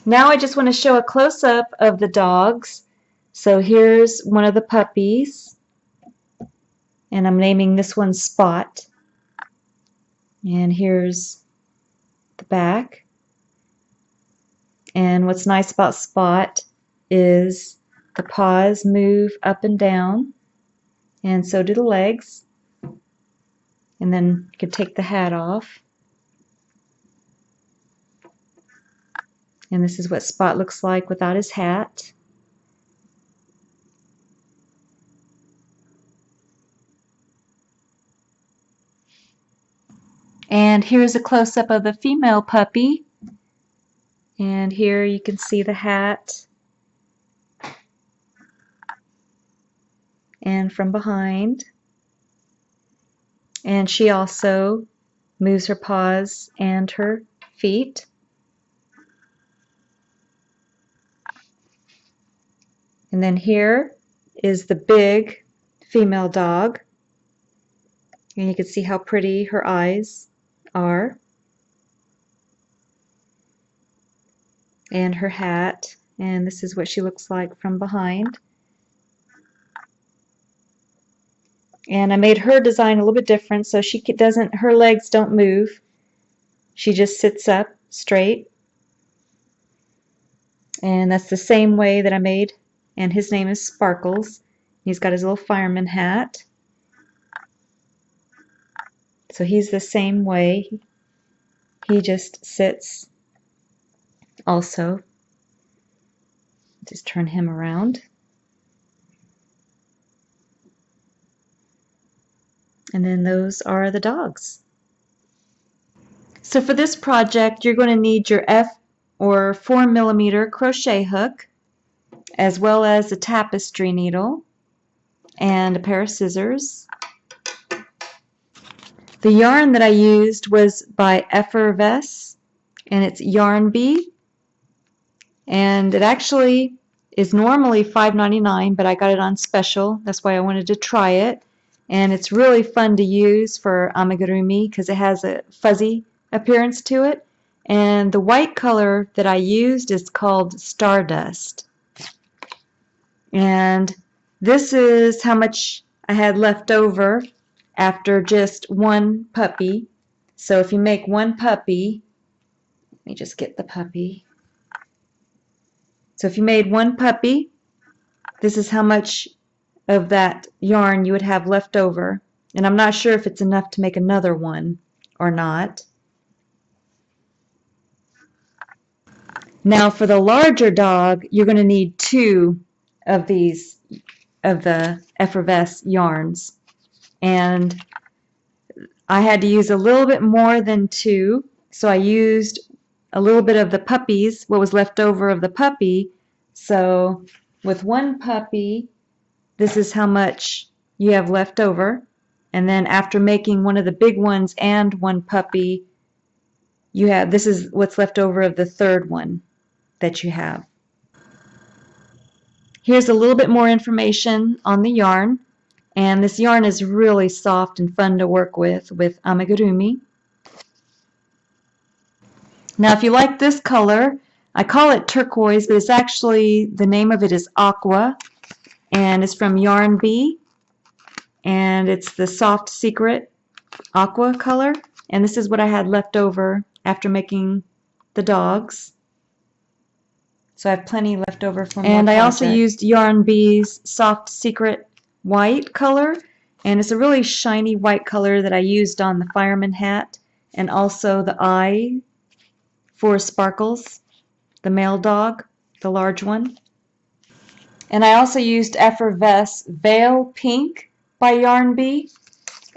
Now I just want to show a close-up of the dogs. So here's one of the puppies, and I'm naming this one Spot. And here's the back. And what's nice about Spot is the paws move up and down, and so do the legs. And then you can take the hat off. And this is what Spot looks like without his hat. And here's a close-up of the female puppy. And here you can see the hat. And from behind. And she also moves her paws and her feet. And then here is the big female dog. And you can see how pretty her eyes are. And her hat. And this is what she looks like from behind. And I made her design a little bit different so her legs don't move. She just sits up straight. And that's the same way that I made, and his name is Sparkles. He's got his little fireman hat. So he's the same way. He just sits also. Just turn him around. And then those are the dogs. So for this project, you're going to need your F or 4mm crochet hook, as well as a tapestry needle and a pair of scissors. The yarn that I used was by Firehouse, and it's Yarn Bee, and it actually is normally $5.99, but I got it on special. That's why I wanted to try it. And it's really fun to use for amigurumi because it has a fuzzy appearance to it. And the white color that I used is called Stardust. And this is how much I had left over after just one puppy. So if you make one puppy, let me just get the puppy. So if you made one puppy, this is how much of that yarn you would have left over. And I'm not sure if it's enough to make another one or not. Now for the larger dog, you're going to need 2 of these, of the Firehouse yarns. And I had to use a little bit more than 2, so I used a little bit of the puppies, what was left over of the puppy. So with one puppy, this is how much you have left over. And then after making one of the big ones and one puppy, this is what's left over of the third one that you have. Here's a little bit more information on the yarn. And this yarn is really soft and fun to work with amigurumi. Now if you like this color, I call it turquoise, but it's actually, the name of it is Aqua. And it's from Yarn Bee, and it's the Soft Secret Aqua color. And this is what I had left over after making the dogs. So I have plenty left over for more projects. And I also used Yarn Bee's Soft Secret White color, and it's a really shiny white color that I used on the fireman hat, and also the eye for Sparkles, the male dog, the large one. And I also used Firehouse Veil Pink by Yarn Bee,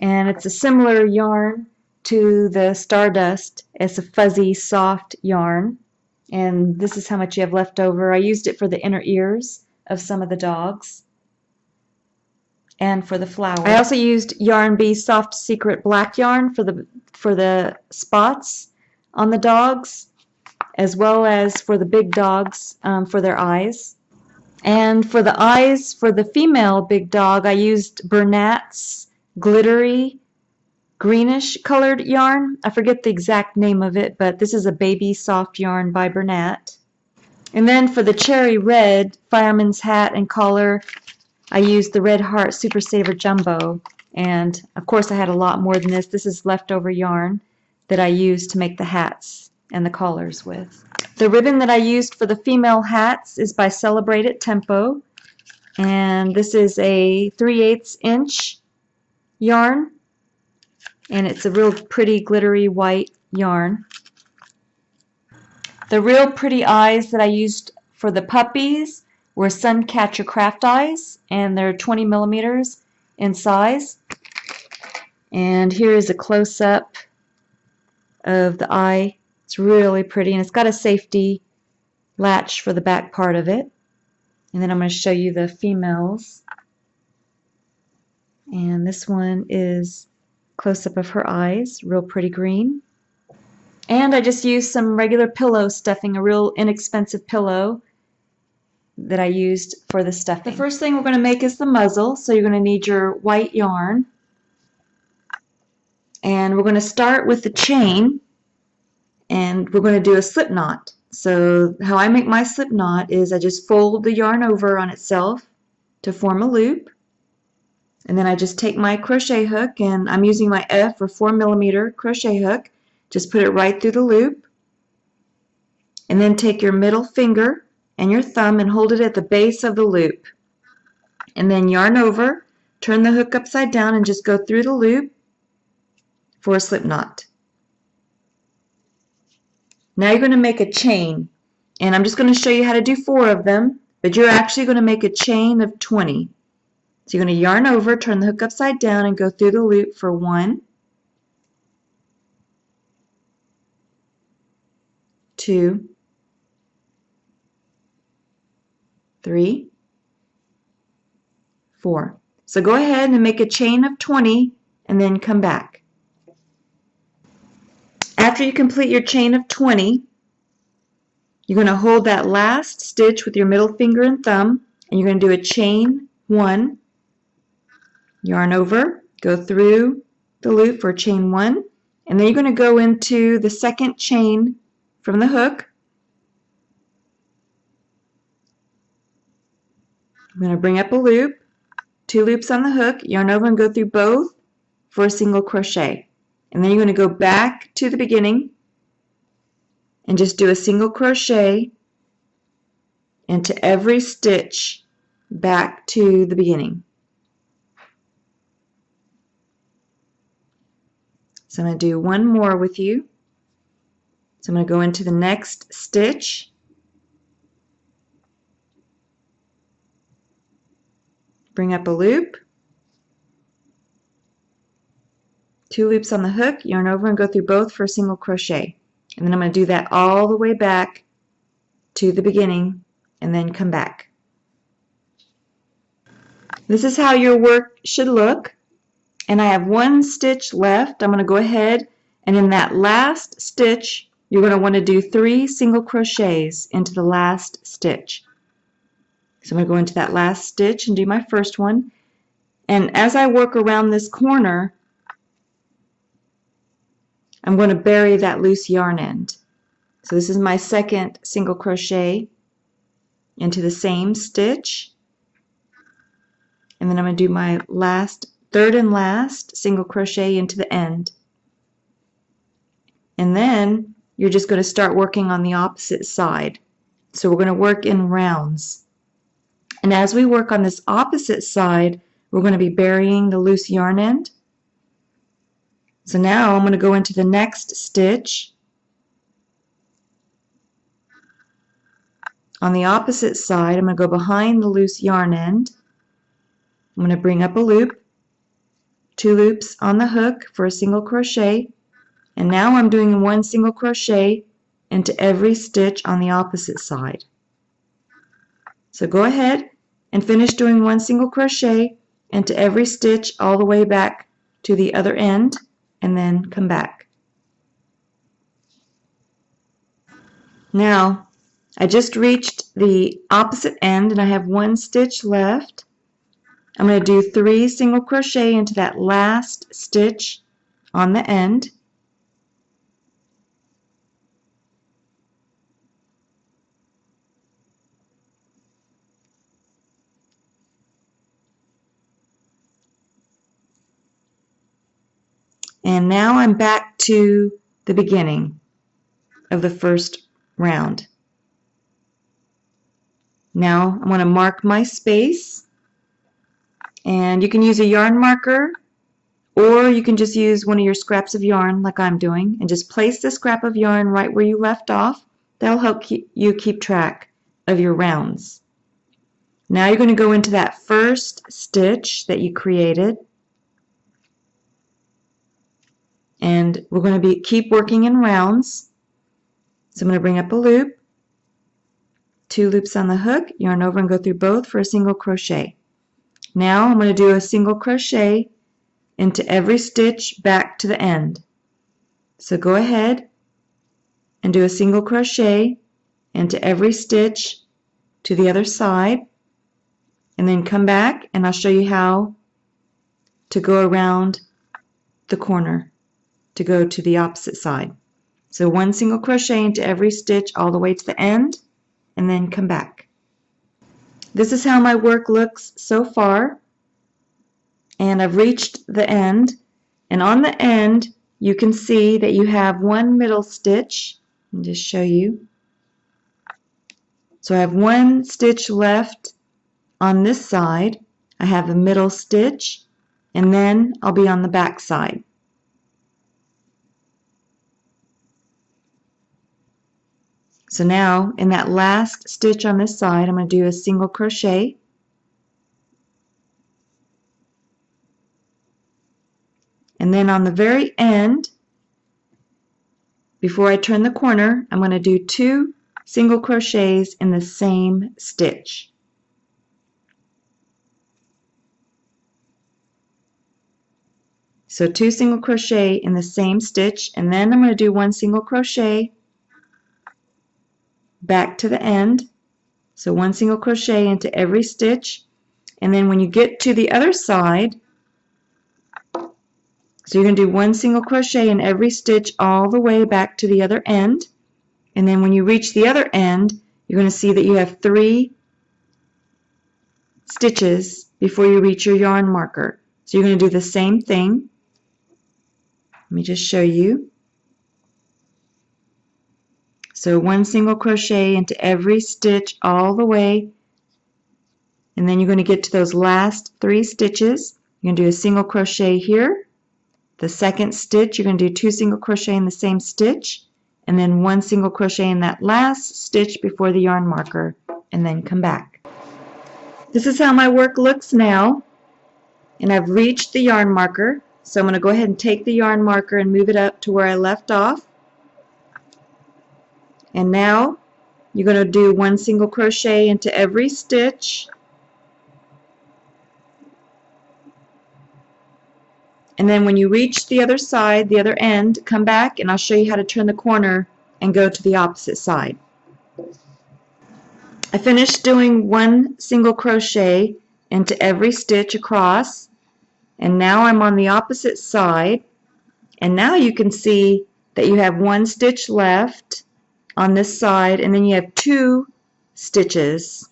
and it's a similar yarn to the Stardust. It's a fuzzy, soft yarn, and this is how much you have left over. I used it for the inner ears of some of the dogs and for the flower. I also used Yarn Bee Soft Secret Black yarn for the spots on the dogs, as well as for the big dogs for their eyes. And for the eyes for the female big dog, I used Bernat's glittery greenish colored yarn. I forget the exact name of it, but this is a baby soft yarn by Bernat. And then for the cherry red fireman's hat and collar, I used the Red Heart Super Saver Jumbo. And of course I had a lot more than this. This is leftover yarn that I used to make the hats and the collars with. The ribbon that I used for the female hats is by Celebrate It Tempo. And this is a 3/8 inch yarn. And it's a real pretty glittery white yarn. The real pretty eyes that I used for the puppies were Suncatcher Craft Eyes, and they're 20 millimeters in size. And here is a close-up of the eye. It's really pretty, and it's got a safety latch for the back part of it. And then I'm going to show you the females. And this one is close-up of her eyes, real pretty green. And I just used some regular pillow stuffing, a real inexpensive pillow that I used for the stuffing. The first thing we're going to make is the muzzle, so you're going to need your white yarn. And we're going to start with the chain, and we're going to do a slip knot. So how I make my slip knot is I just fold the yarn over on itself to form a loop. And then I just take my crochet hook, and I'm using my F or 4 millimeter crochet hook. Just put it right through the loop. And then take your middle finger and your thumb and hold it at the base of the loop. And then yarn over, turn the hook upside down, and just go through the loop for a slip knot. Now you're going to make a chain. And I'm just going to show you how to do 4 of them, but you're actually going to make a chain of 20. So you're going to yarn over, turn the hook upside down, and go through the loop for 1, 2, 3, 4. So go ahead and make a chain of 20 and then come back. After you complete your chain of 20, you're going to hold that last stitch with your middle finger and thumb, and you're going to do a chain 1, yarn over, go through the loop for chain 1, and then you're going to go into the second chain from the hook. I'm going to bring up a loop, 2 loops on the hook, yarn over and go through both for a single crochet. And then you're going to go back to the beginning and just do a single crochet into every stitch back to the beginning. So I'm going to do one more with you. So I'm going to go into the next stitch, bring up a loop, 2 loops on the hook, yarn over and go through both for a single crochet. And then I'm going to do that all the way back to the beginning and then come back. This is how your work should look. And I have 1 stitch left. I'm going to go ahead and in that last stitch you're going to want to do 3 single crochets into the last stitch. So I'm going to go into that last stitch and do my first one. And as I work around this corner, I'm going to bury that loose yarn end. So this is my second single crochet into the same stitch. And then I'm going to do my third and last single crochet into the end. And then you're just going to start working on the opposite side. So we're going to work in rounds. And as we work on this opposite side, we're going to be burying the loose yarn end. So now I'm going to go into the next stitch. On the opposite side, I'm going to go behind the loose yarn end. I'm going to bring up a loop, 2 loops on the hook for a single crochet, and now I'm doing 1 single crochet into every stitch on the opposite side. So go ahead and finish doing 1 single crochet into every stitch all the way back to the other end, and then come back. Now I just reached the opposite end and I have 1 stitch left. I'm going to do 3 single crochet into that last stitch on the end. And now I'm back to the beginning of the first round. Now I'm going to mark my space, and you can use a yarn marker, or you can just use one of your scraps of yarn like I'm doing, and just place the scrap of yarn right where you left off. That'll help you keep track of your rounds. Now you're going to go into that first stitch that you created, and we're going to keep working in rounds. So I'm going to bring up a loop, 2 loops on the hook, yarn over and go through both for a single crochet. Now I'm going to do a single crochet into every stitch back to the end. So go ahead and do a single crochet into every stitch to the other side, and then come back and I'll show you how to go around the corner to go to the opposite side. So 1 single crochet into every stitch all the way to the end, and then come back. This is how my work looks so far, and I've reached the end, and on the end you can see that you have 1 middle stitch. I'll just show you. So I have 1 stitch left on this side. I have a middle stitch, and then I'll be on the back side. So now in that last stitch on this side, I'm going to do a single crochet, and then on the very end, before I turn the corner, I'm going to do 2 single crochets in the same stitch. So 2 single crochet in the same stitch, and then I'm going to do 1 single crochet back to the end. So 1 single crochet into every stitch, and then when you get to the other side, so you're going to do 1 single crochet in every stitch all the way back to the other end, and then when you reach the other end, you're going to see that you have 3 stitches before you reach your yarn marker. So you're going to do the same thing. Let me just show you. So 1 single crochet into every stitch all the way, and then you're going to get to those last 3 stitches. You're going to do a single crochet here. The second stitch, you're going to do 2 single crochet in the same stitch, and then 1 single crochet in that last stitch before the yarn marker, and then come back. This is how my work looks now, and I've reached the yarn marker. So I'm going to go ahead and take the yarn marker and move it up to where I left off. And now you're going to do 1 single crochet into every stitch, and then when you reach the other side, the other end, come back and I'll show you how to turn the corner and go to the opposite side. I finished doing 1 single crochet into every stitch across, and now I'm on the opposite side, and now you can see that you have 1 stitch left on this side, and then you have 2 stitches.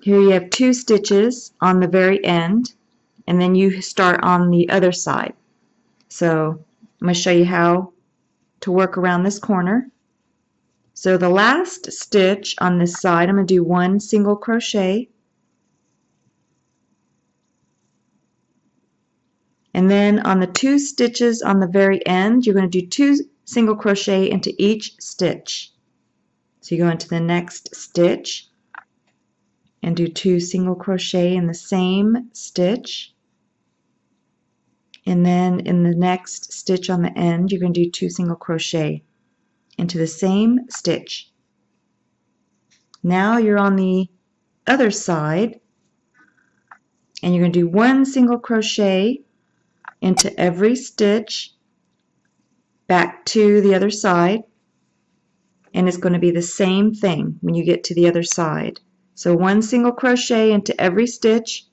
Here you have 2 stitches on the very end, and then you start on the other side. So I'm going to show you how to work around this corner. So the last stitch on this side, I'm going to do 1 single crochet, and then on the 2 stitches on the very end, you're going to do 2 single crochet into each stitch. So you go into the next stitch and do 2 single crochet in the same stitch, and then in the next stitch on the end, you're going to do 2 single crochet into the same stitch. Now you're on the other side, and you're going to do 1 single crochet into every stitch back to the other side, and it's going to be the same thing when you get to the other side. So 1 single crochet into every stitch,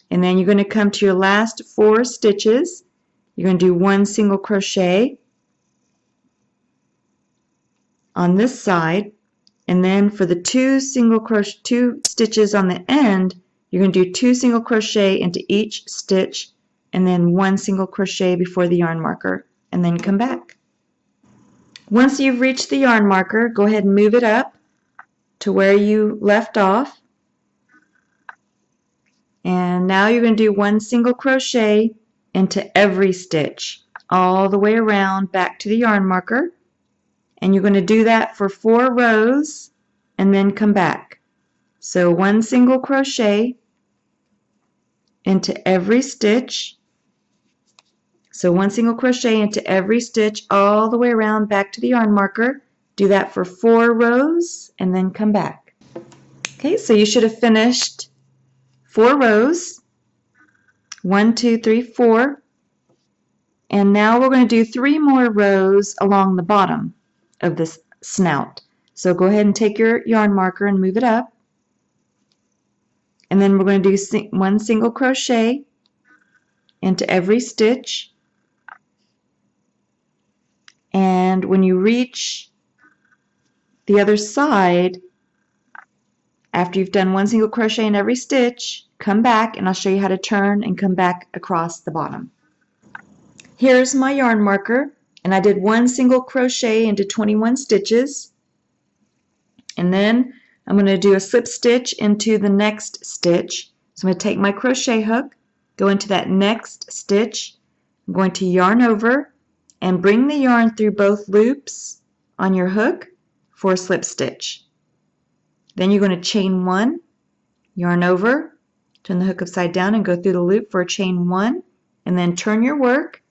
and then you're going to come to your last 4 stitches. You're going to do 1 single crochet on this side, and then for the 2 stitches on the end, you're going to do 2 single crochet into each stitch and then 1 single crochet before the yarn marker, and then come back. Once you've reached the yarn marker, go ahead and move it up to where you left off. And now you're going to do 1 single crochet into every stitch all the way around back to the yarn marker. And you're going to do that for 4 rows and then come back. So 1 single crochet into every stitch. So 1 single crochet into every stitch all the way around back to the yarn marker. Do that for 4 rows and then come back. Okay, so you should have finished 4 rows. 1, 2, 3, 4. And now we're going to do 3 more rows along the bottom of this snout. So go ahead and take your yarn marker and move it up. And then we're going to do 1 single crochet into every stitch. And when you reach the other side, after you've done 1 single crochet in every stitch, come back and I'll show you how to turn and come back across the bottom. Here's my yarn marker, and I did 1 single crochet into 21 stitches. And then I'm going to do a slip stitch into the next stitch. So I'm going to take my crochet hook, go into that next stitch. I'm going to yarn over and bring the yarn through both loops on your hook for a slip stitch. Then you're going to chain 1, yarn over, turn the hook upside down and go through the loop for a chain 1, and then turn your work.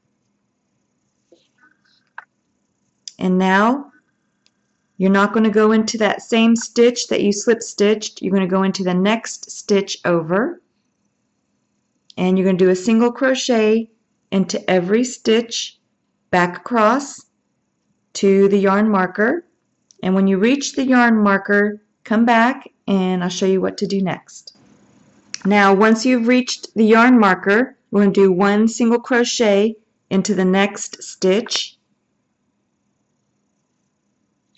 And now you're not going to go into that same stitch that you slip stitched. You're going to go into the next stitch over, and you're going to do a single crochet into every stitch back across to the yarn marker. And when you reach the yarn marker, come back and I'll show you what to do next. Now once you've reached the yarn marker, we're going to do 1 single crochet into the next stitch,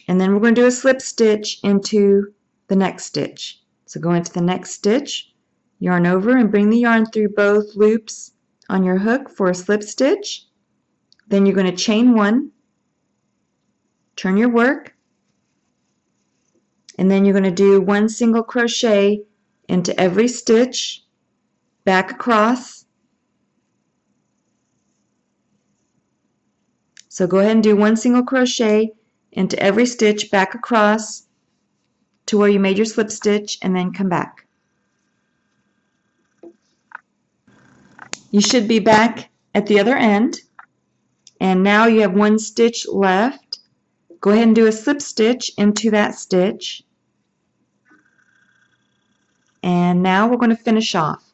and then we're going to do a slip stitch into the next stitch. So go into the next stitch, yarn over and bring the yarn through both loops on your hook for a slip stitch. Then you're going to chain 1, turn your work, and then you're going to do 1 single crochet into every stitch back across. So go ahead and do 1 single crochet into every stitch back across to where you made your slip stitch, and then come back. You should be back at the other end, and now you have 1 stitch left. Go ahead and do a slip stitch into that stitch, and now we're going to finish off.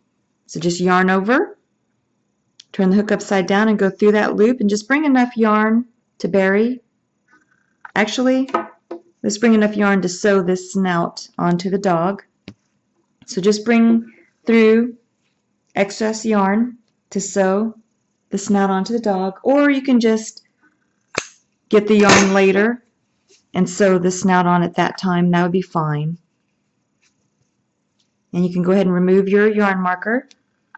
So just yarn over, turn the hook upside down and go through that loop, and just bring enough yarn to bury. Actually, let's bring enough yarn to sew this snout onto the dog. So just bring through excess yarn to sew the snout onto the dog, or you can just get the yarn later and sew the snout on at that time. That would be fine. And you can go ahead and remove your yarn marker.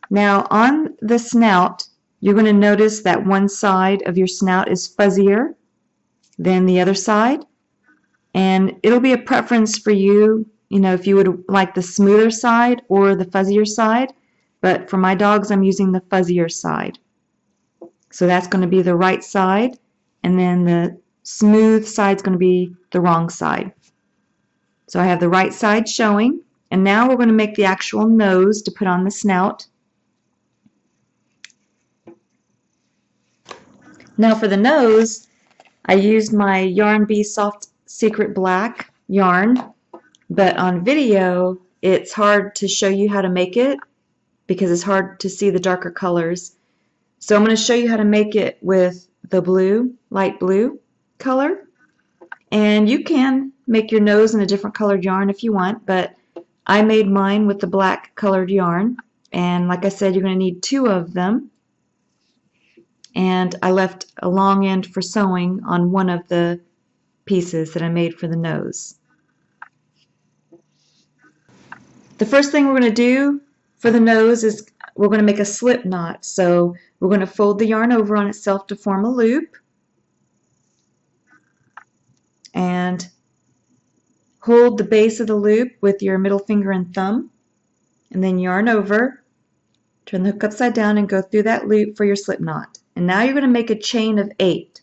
Now on the snout, you're going to notice that one side of your snout is fuzzier than the other side, and it'll be a preference for you, if you would like the smoother side or the fuzzier side, but for my dogs I'm using the fuzzier side. So that's going to be the right side, and then the smooth side is going to be the wrong side. So I have the right side showing, and now we're going to make the actual nose to put on the snout. Now for the nose, I used my Yarn Bee Soft Secret Black yarn, but on video it's hard to show you how to make it because it's hard to see the darker colors. So I'm going to show you how to make it with the blue, light blue color. And you can make your nose in a different colored yarn if you want, but I made mine with the black colored yarn. And like I said, you're going to need 2 of them. And I left a long end for sewing on one of the pieces that I made for the nose. The first thing we're going to do for the nose is we're going to make a slip knot. So we're going to fold the yarn over on itself to form a loop and hold the base of the loop with your middle finger and thumb, and then yarn over, turn the hook upside down and go through that loop for your slip knot. And now you're going to make a chain of 8.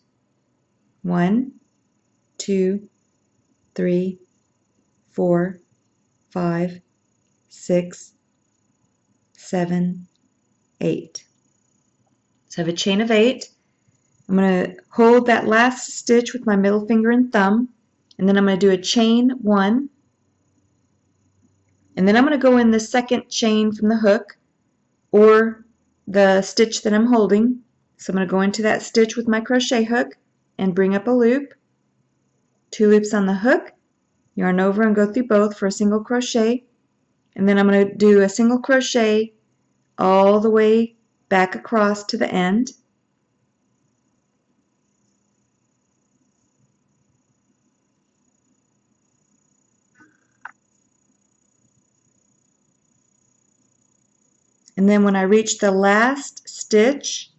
1, 2, 3, 4, 5, 6, 7, 8. So I have a chain of 8. I'm going to hold that last stitch with my middle finger and thumb, and then I'm going to do a chain 1, and then I'm going to go in the second chain from the hook or the stitch that I'm holding. So I'm going to go into that stitch with my crochet hook and bring up a loop, 2 loops on the hook, yarn over and go through both for a single crochet, and then I'm going to do a single crochet all the way back across to the end. And then when I reach the last stitch,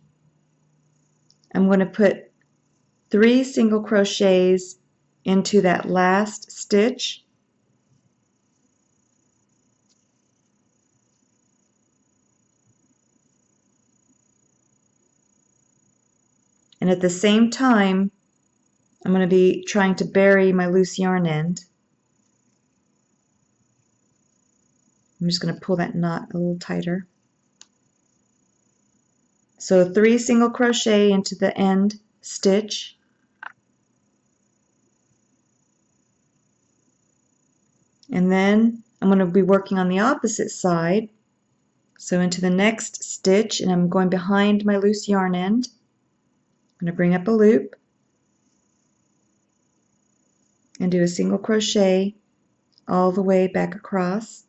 I'm going to put 3 single crochets into that last stitch. And at the same time, I'm going to be trying to bury my loose yarn end. I'm just going to pull that knot a little tighter. So 3 single crochet into the end stitch. And then I'm going to be working on the opposite side. So into the next stitch, and I'm going behind my loose yarn end. I'm going to bring up a loop and do a single crochet all the way back across.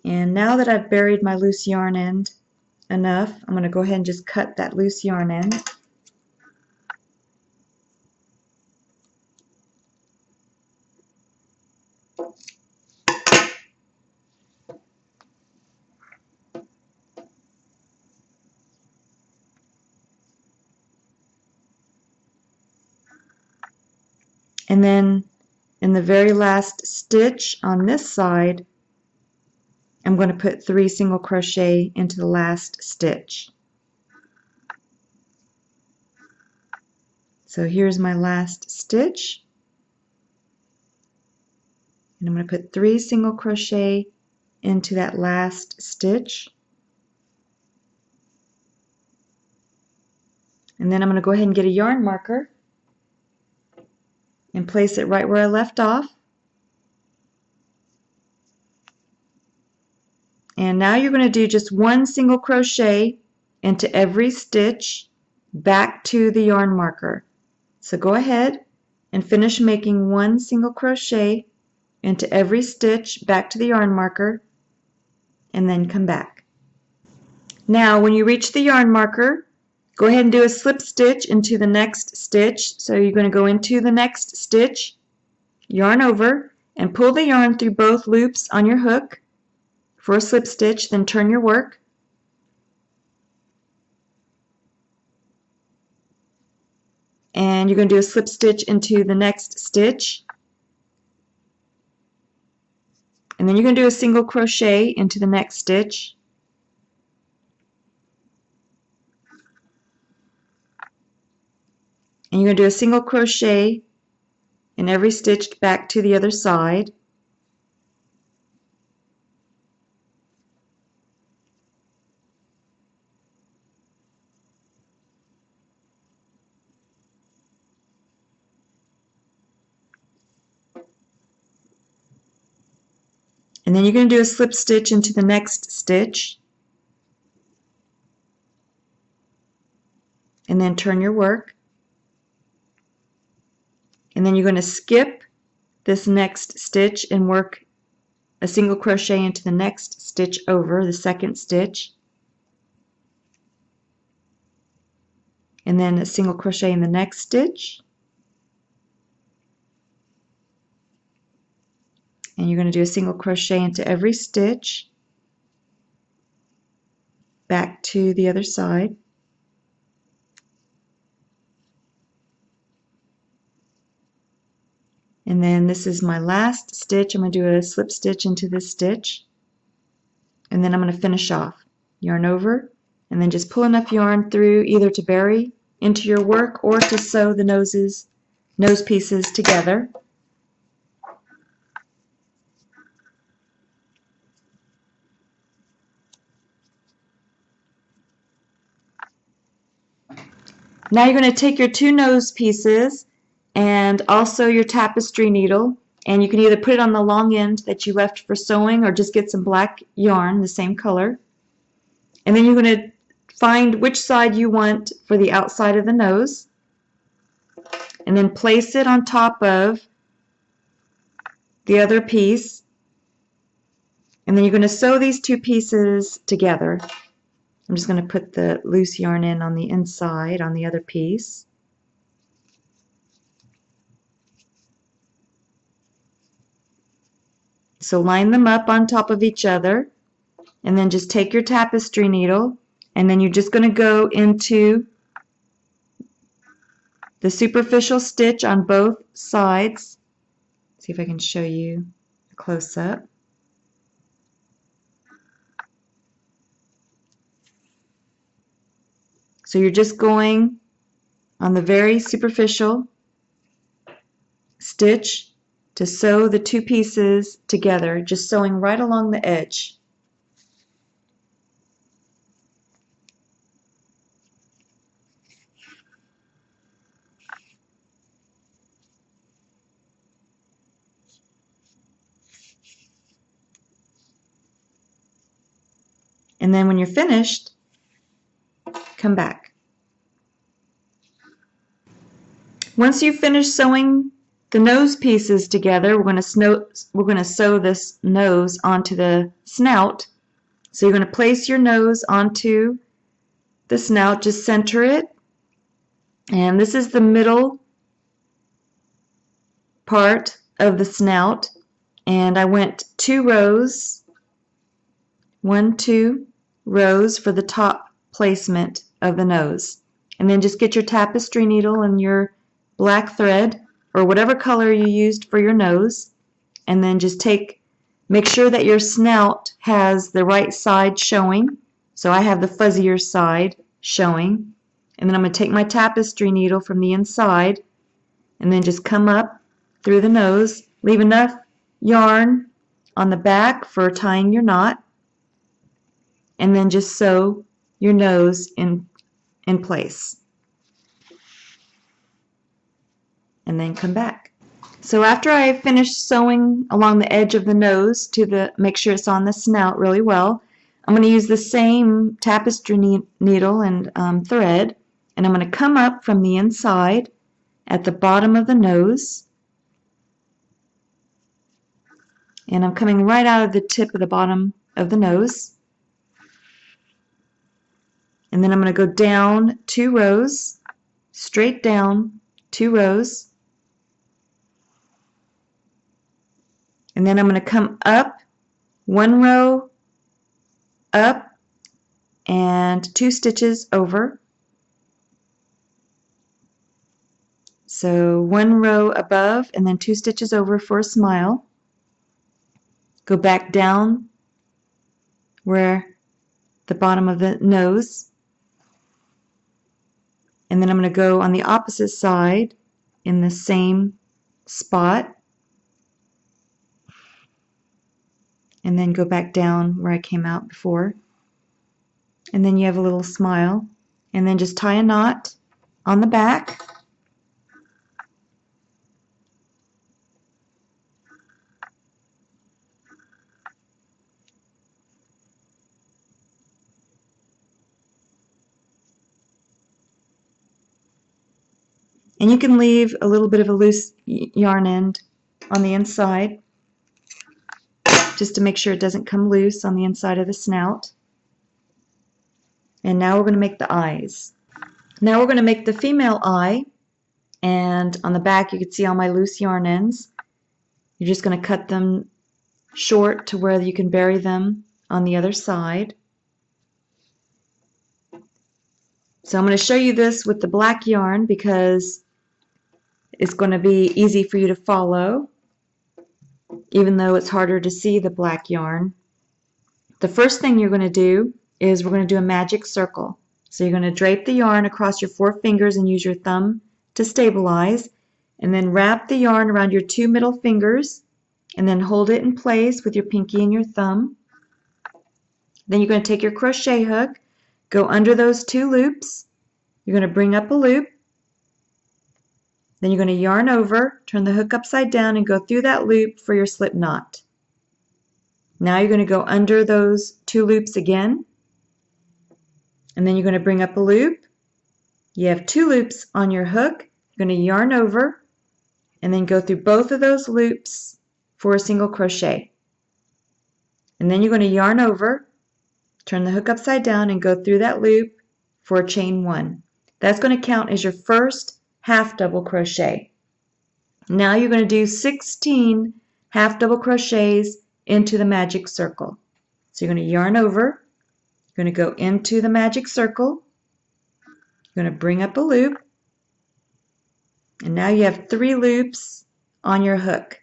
And now that I've buried my loose yarn end enough, I'm going to go ahead and just cut that loose yarn end. And then in the very last stitch on this side, I'm going to put 3 single crochet into the last stitch. So here's my last stitch. And I'm going to put 3 single crochet into that last stitch. And then I'm going to go ahead and get a yarn marker and place it right where I left off. And now you're going to do just 1 single crochet into every stitch back to the yarn marker. So go ahead and finish making 1 single crochet into every stitch back to the yarn marker, and then come back. Now when you reach the yarn marker, go ahead and do a slip stitch into the next stitch. So you're going to go into the next stitch, yarn over, and pull the yarn through both loops on your hook for a slip stitch, then turn your work. And you're going to do a slip stitch into the next stitch. And then you're going to do a single crochet into the next stitch. And you're going to do a single crochet in every stitch back to the other side. And then you're going to do a slip stitch into the next stitch. And then turn your work. And then you're going to skip this next stitch and work a single crochet into the next stitch over, the second stitch. And then a single crochet in the next stitch. And you're going to do a single crochet into every stitch, back to the other side. And then this is my last stitch. I'm going to do a slip stitch into this stitch, and then I'm going to finish off. Yarn over, and then just pull enough yarn through either to bury into your work or to sew the nose pieces together. Now you're going to take your two nose pieces and also your tapestry needle, and you can either put it on the long end that you left for sewing or just get some black yarn the same color. And then you're going to find which side you want for the outside of the nose, and then place it on top of the other piece, and then you're going to sew these two pieces together. I'm just going to put the loose yarn in on the inside on the other piece. So line them up on top of each other, and then just take your tapestry needle, and then you're just going to go into the superficial stitch on both sides. See if I can show you a close-up. So you're just going on the very superficial stitch to sew the two pieces together, just sewing right along the edge. And then when you're finished, come back. Once you've finished sewing the nose pieces together, we're going to sew this nose onto the snout. So you're going to place your nose onto the snout, just center it, and this is the middle part of the snout, and I went 2 rows, 1, 2 rows for the top placement of the nose. And then just get your tapestry needle and your black thread or whatever color you used for your nose, and then just make sure that your snout has the right side showing. So I have the fuzzier side showing, and then I'm going to take my tapestry needle from the inside and then just come up through the nose, leave enough yarn on the back for tying your knot, and then just sew your nose in place. And then come back. So after I finish sewing along the edge of the nose to make sure it's on the snout really well, I'm going to use the same tapestry needle and thread, and I'm going to come up from the inside at the bottom of the nose, and I'm coming right out of the tip of the bottom of the nose, and then I'm going to go down 2 rows, straight down 2 rows, and then I'm going to come up 1 row up and 2 stitches over. So 1 row above and then 2 stitches over for a smile. Go back down where the bottom of the nose, and then I'm going to go on the opposite side in the same spot, and then go back down where I came out before, and then you have a little smile, and then just tie a knot on the back, and you can leave a little bit of a loose yarn end on the inside just to make sure it doesn't come loose on the inside of the snout. And now we're going to make the eyes. Now we're going to make the female eye, and on the back you can see all my loose yarn ends. You're just going to cut them short to where you can bury them on the other side. So I'm going to show you this with the black yarn because it's going to be easy for you to follow, even though it's harder to see the black yarn. The first thing you're going to do is we're going to do a magic circle. So you're going to drape the yarn across your 4 fingers and use your thumb to stabilize, and then wrap the yarn around your 2 middle fingers and then hold it in place with your pinky and your thumb. Then you're going to take your crochet hook, go under those 2 loops. You're going to bring up a loop. Then you're going to yarn over, turn the hook upside down, and go through that loop for your slip knot. Now you're going to go under those 2 loops again, and then you're going to bring up a loop. You have 2 loops on your hook. You're going to yarn over, and then go through both of those loops for a single crochet. And then you're going to yarn over, turn the hook upside down, and go through that loop for a chain 1. That's going to count as your first half double crochet. Now you're going to do 16 half double crochets into the magic circle. So you're going to yarn over, you're going to go into the magic circle, you're going to bring up a loop, and now you have 3 loops on your hook.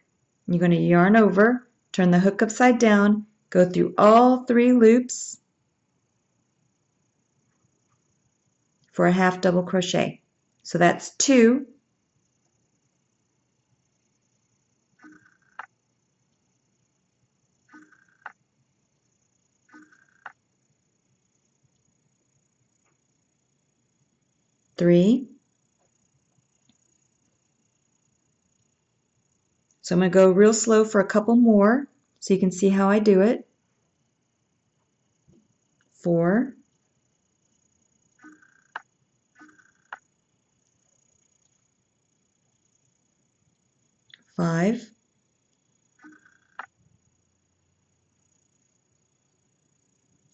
You're going to yarn over, turn the hook upside down, go through all 3 loops for a half double crochet. So that's 2. Three. So I'm going to go real slow for a couple more so you can see how I do it. 4. 5.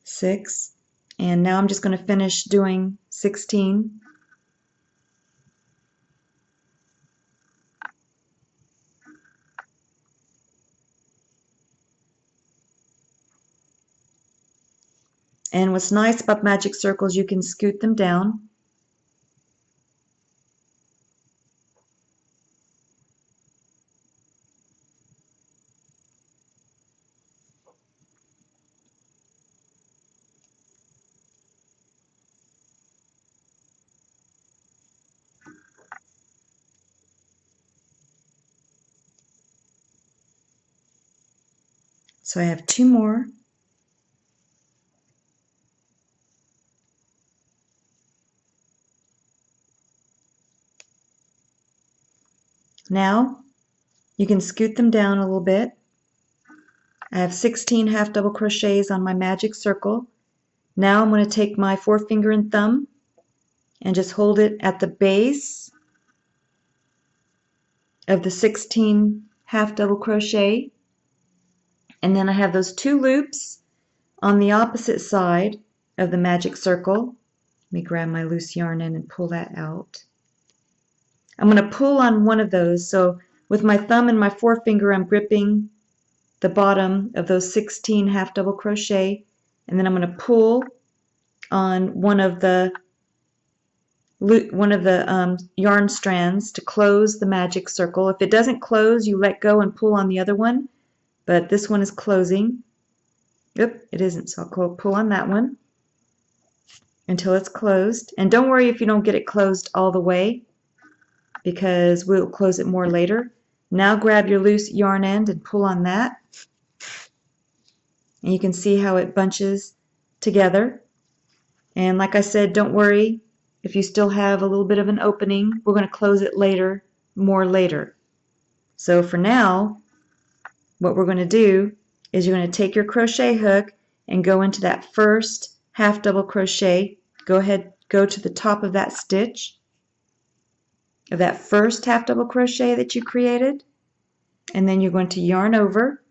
6. And now I'm just going to finish doing 16. And what's nice about magic circles, you can scoot them down. So I have 2 more. Now you can scoot them down a little bit. I have 16 half double crochets on my magic circle. Now I'm going to take my 4-finger and thumb and just hold it at the base of the 16 half double crochet, and then I have those 2 loops on the opposite side of the magic circle. Let me grab my loose yarn in and pull that out. I'm going to pull on one of those, so with my thumb and my 4-finger I'm gripping the bottom of those 16 half double crochet, and then I'm going to pull on one of the yarn strands to close the magic circle. If it doesn't close, you let go and pull on the other one, but this one is closing. Yep, it isn't, so I'll pull on that one until it's closed. And don't worry if you don't get it closed all the way, because we'll close it more later. Now grab your loose yarn end and pull on that. And you can see how it bunches together. And like I said, don't worry if you still have a little bit of an opening. We're going to close it later, more later. So for now, what we're going to do is you're going to take your crochet hook and go into that first half double crochet. Go ahead, go to the top of that stitch of that first half double crochet that you created, and then you're going to yarn over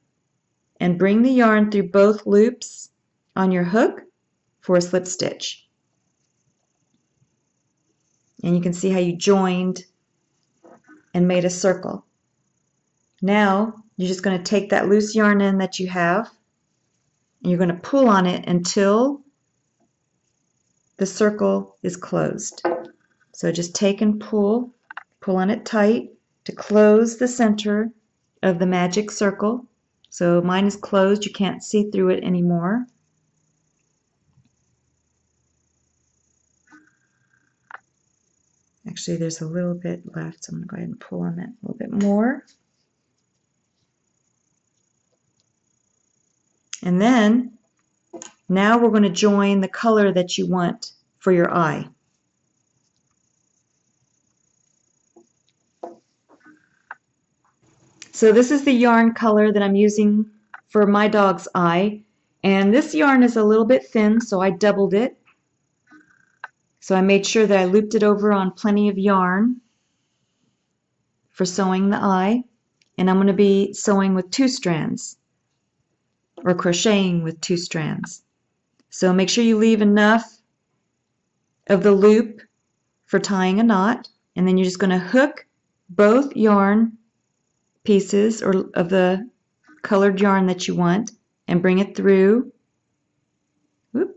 and bring the yarn through both loops on your hook for a slip stitch. And you can see how you joined and made a circle. Now You're just going to take that loose yarn in that you have, and you're going to pull on it until the circle is closed. So just take and pull on it tight to close the center of the magic circle. So mine is closed, you can't see through it anymore. Actually, there's a little bit left, so I'm going to go ahead and pull on that a little bit more. And then, now we're going to join the color that you want for your eye. So this is the yarn color that I'm using for my dog's eye. And this yarn is a little bit thin, so I doubled it. So I made sure that I looped it over on plenty of yarn for sewing the eye. And I'm going to be sewing with 2 strands, or crocheting with 2 strands. So make sure you leave enough of the loop for tying a knot, and then you're just going to hook both yarn pieces or of the colored yarn that you want and bring it through. Whoop.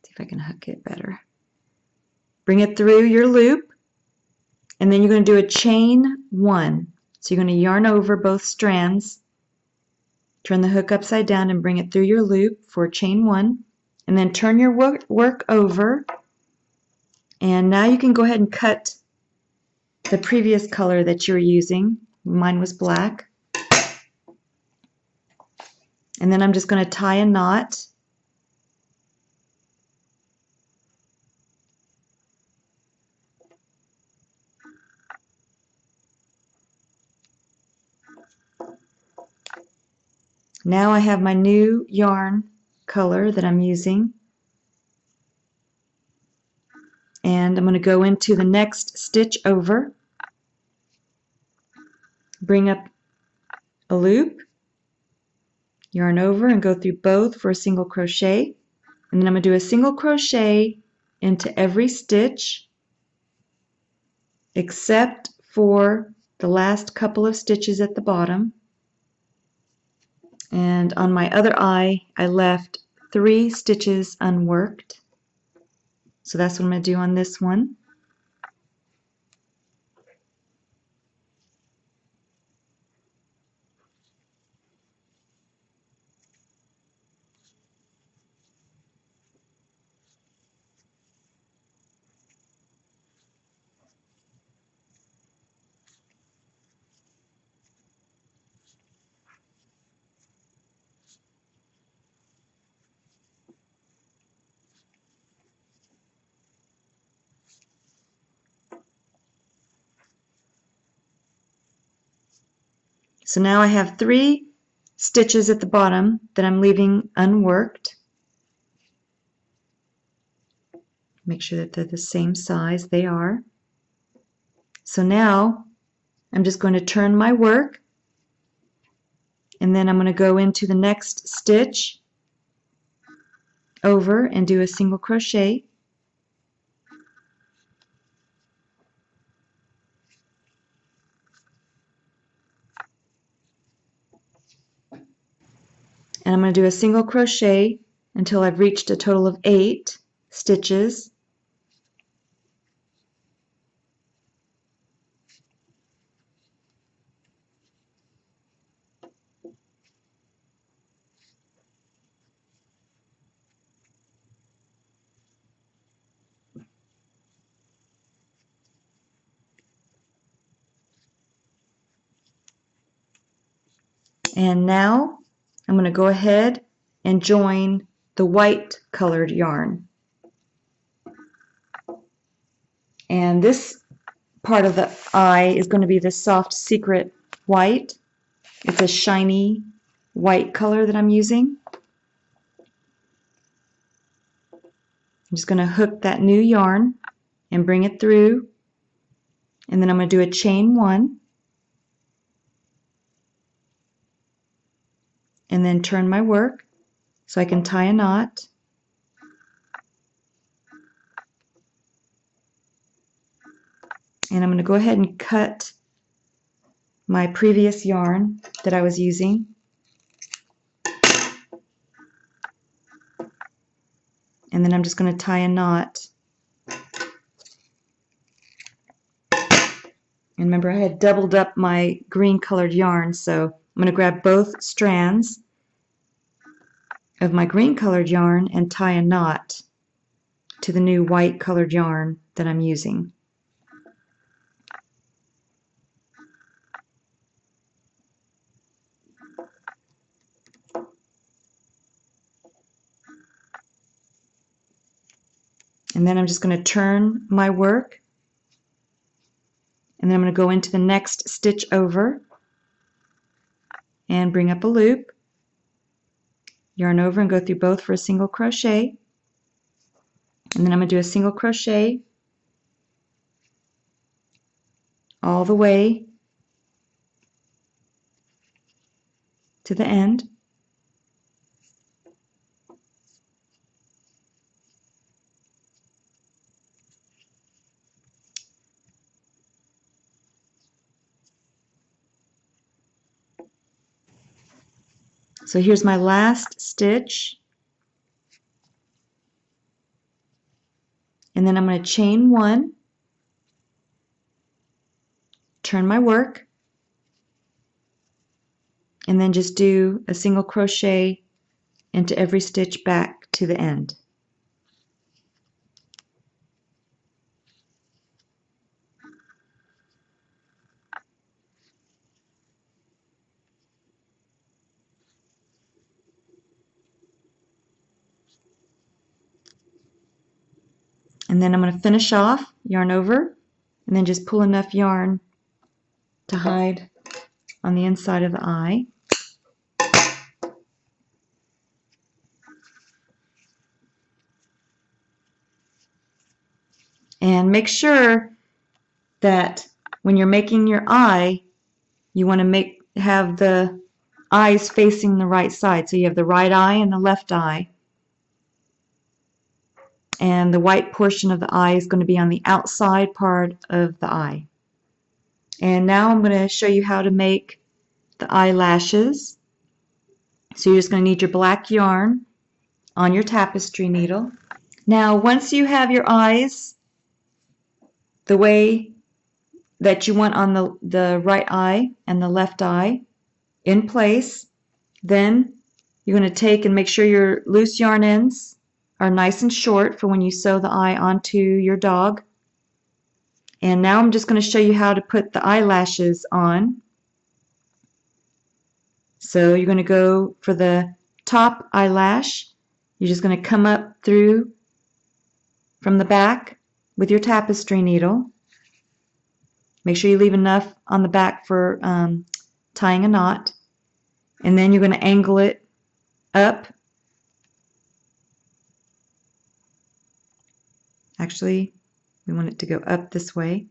See if I can hook it better. Bring it through your loop, and then you're going to do a chain 1. So you're going to yarn over both strands, turn the hook upside down and bring it through your loop for chain 1, and then turn your work over. And now you can go ahead and cut the previous color that you're using. Mine was black. And then I'm just going to tie a knot. Now I have my new yarn color that I'm using. And I'm going to go into the next stitch over, bring up a loop, yarn over and go through both for a single crochet. And then I'm going to do a single crochet into every stitch except for the last couple of stitches at the bottom. And on my other eye, I left 3 stitches unworked. So that's what I'm going to do on this one. So now I have 3 stitches at the bottom that I'm leaving unworked. Make sure that they're the same size. They are. So now I'm just going to turn my work, and then I'm going to go into the next stitch over and do a single crochet. And I'm going to do a single crochet until I've reached a total of 8 stitches. And now I'm going to go ahead and join the white colored yarn. And this part of the eye is going to be the soft secret white. It's a shiny white color that I'm using. I'm just going to hook that new yarn and bring it through, and then I'm going to do a chain 1 and then turn my work so I can tie a knot. And I'm going to go ahead and cut my previous yarn that I was using. And then I'm just going to tie a knot. And remember, I had doubled up my green colored yarn, so I'm going to grab both strands of my green colored yarn and tie a knot to the new white colored yarn that I'm using. And then I'm just going to turn my work, and then I'm going to go into the next stitch over and bring up a loop, yarn over and go through both for a single crochet, and then I'm going to do a single crochet all the way to the end. So here's my last stitch, and then I'm going to chain one, turn my work, and then just do a single crochet into every stitch back to the end. And then I'm going to finish off, yarn over, and then just pull enough yarn to hide on the inside of the eye. And make sure that when you're making your eye, you want to have the eyes facing the right side. So you have the right eye and the left eye. And the white portion of the eye is going to be on the outside part of the eye. And now I'm going to show you how to make the eyelashes. So you're just going to need your black yarn on your tapestry needle. Now once you have your eyes the way that you want on the right eye and the left eye in place, then you're going to take and make sure your loose yarn ends are nice and short for when you sew the eye onto your dog. And now I'm just going to show you how to put the eyelashes on. So you're going to go for the top eyelash. You're just going to come up through from the back with your tapestry needle. Make sure you leave enough on the back for tying a knot. And then you're going to angle it up. Actually, we want it to go up this way.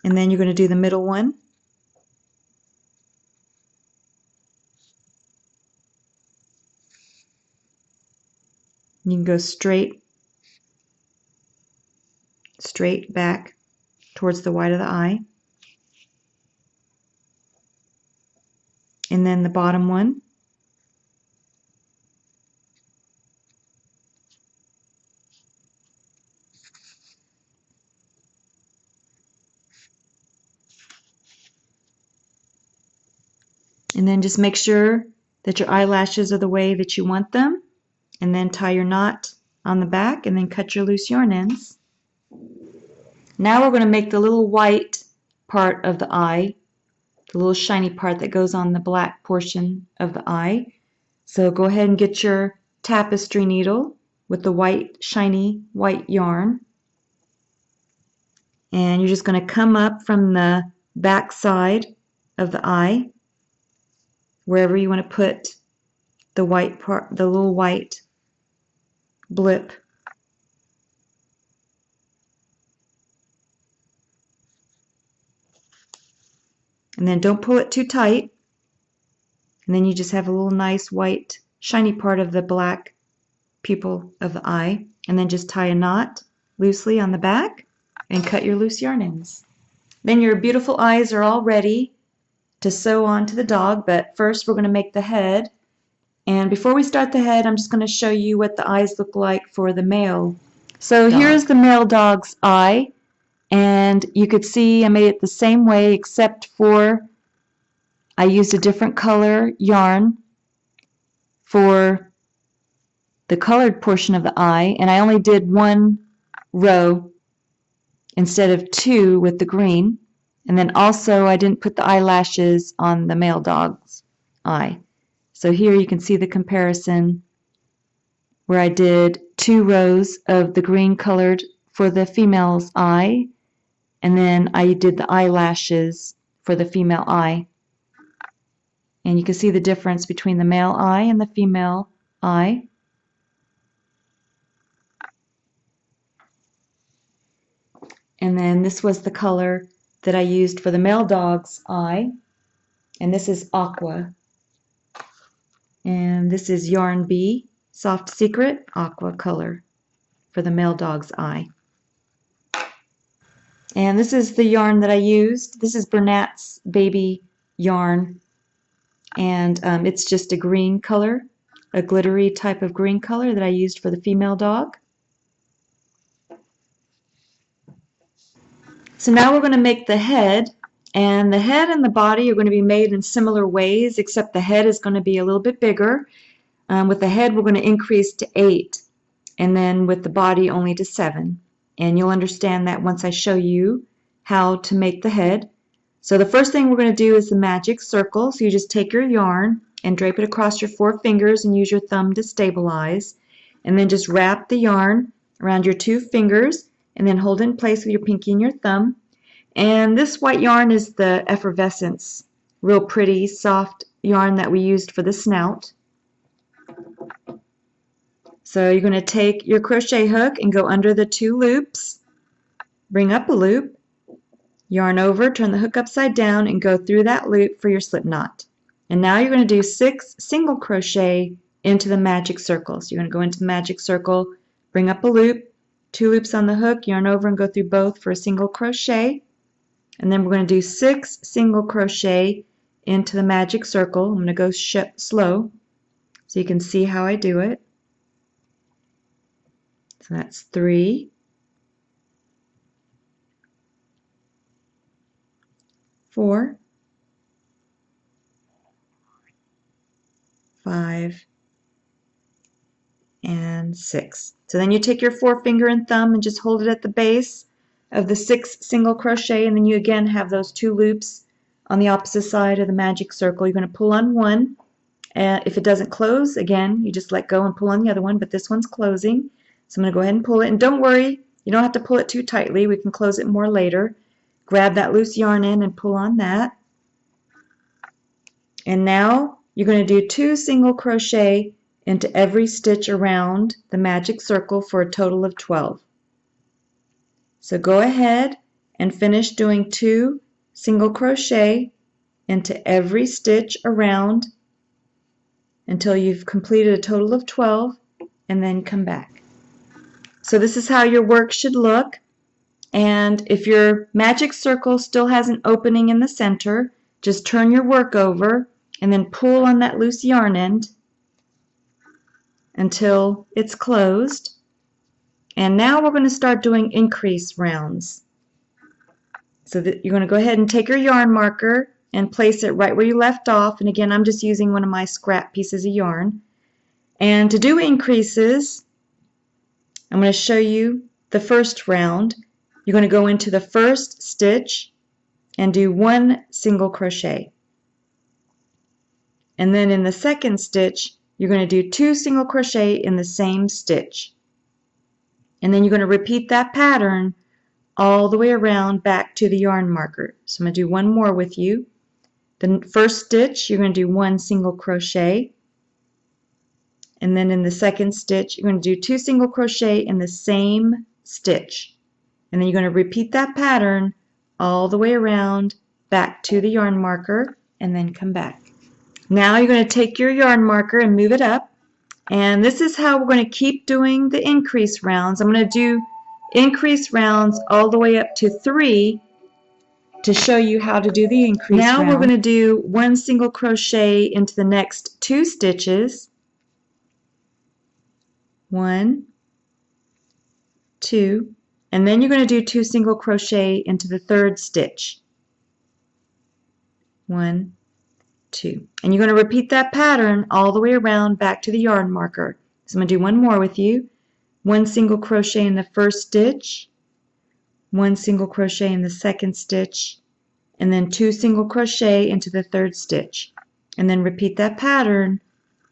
And then you're going to do the middle one. You can go straight back towards the white of the eye. And then the bottom one. And then just make sure that your eyelashes are the way that you want them. And then tie your knot on the back and then cut your loose yarn ends. Now we're going to make the little white part of the eye, the little shiny part that goes on the black portion of the eye. So go ahead and get your tapestry needle with the white, shiny white yarn. And you're just going to come up from the back side of the eye, wherever you want to put the white part, the little white blip. And then don't pull it too tight. And then you just have a little nice white shiny part of the black pupil of the eye, and then just tie a knot loosely on the back and cut your loose yarn ends. Then your beautiful eyes are all ready to sew on to the dog, but first we're going to make the head. And before we start the head, I'm just going to show you what the eyes look like for the male So dog. here's the male dog's eye, and you could see I made it the same way except for I used a different color yarn for the colored portion of the eye, and I only did one row instead of two with the green. And then also I didn't put the eyelashes on the male dog's eye. So here you can see the comparison where I did 2 rows of the green colored for the female's eye, and then I did the eyelashes for the female eye. And you can see the difference between the male eye and the female eye. And then this was the color that I used for the male dog's eye, and this is aqua. And this is Yarn B, Soft Secret aqua color for the male dog's eye. And this is the yarn that I used. This is Bernat's baby yarn, and it's just a green color, a glittery type of green color that I used for the female dog. So now we're going to make the head, and the head and the body are going to be made in similar ways, except the head is going to be a little bit bigger. With the head we're going to increase to 8, and then with the body only to 7. And you'll understand that once I show you how to make the head. So the first thing we're going to do is the magic circle. So you just take your yarn and drape it across your 4 fingers and use your thumb to stabilize. And then just wrap the yarn around your 2 fingers and then hold it in place with your pinky and your thumb. And this white yarn is the effervescence, real pretty soft yarn that we used for the snout. So you're going to take your crochet hook and go under the 2 loops, bring up a loop, yarn over, turn the hook upside down, and go through that loop for your slip knot. And now you're going to do 6 single crochet into the magic circle. So you're going to go into the magic circle, bring up a loop, 2 loops on the hook, yarn over and go through both for a single crochet. And then we're going to do 6 single crochet into the magic circle. I'm going to go slow so you can see how I do it. So that's 3, 4, 5, and 6. So then you take your 4-finger and thumb and just hold it at the base of the 6 single crochet, and then you again have those 2 loops on the opposite side of the magic circle. You're going to pull on one, and if it doesn't close, again, you just let go and pull on the other one, but this one's closing. So I'm going to go ahead and pull it, and don't worry, you don't have to pull it too tightly. We can close it more later. Grab that loose yarn in and pull on that. And now you're going to do 2 single crochet into every stitch around the magic circle for a total of 12. So go ahead and finish doing 2 single crochet into every stitch around until you've completed a total of 12, and then come back. So this is how your work should look. And if your magic circle still has an opening in the center, just turn your work over and then pull on that loose yarn end until it's closed. And now we're going to start doing increase rounds. So that you're going to go ahead and take your yarn marker and place it right where you left off. And again, I'm just using one of my scrap pieces of yarn. And to do increases, I'm going to show you the first round. You're going to go into the first stitch and do 1 single crochet. And then in the second stitch, you're going to do 2 single crochet in the same stitch. And then you're going to repeat that pattern all the way around back to the yarn marker. So I'm going to do one more with you. The first stitch, you're going to do 1 single crochet. And then in the second stitch, you're going to do 2 single crochet in the same stitch. And then you're going to repeat that pattern all the way around back to the yarn marker and then come back. Now you're going to take your yarn marker and move it up And this is how we're going to keep doing the increase rounds. I'm going to do increase rounds all the way up to 3 to show you how to do the increase round. Now we're going to do 1 single crochet into the next 2 stitches. 1, 2, and then you're going to do 2 single crochet into the 3rd stitch. 1, 2. And you're going to repeat that pattern all the way around back to the yarn marker. So I'm going to do one more with you. 1 single crochet in the 1st stitch, 1 single crochet in the 2nd stitch, and then 2 single crochet into the 3rd stitch. And then repeat that pattern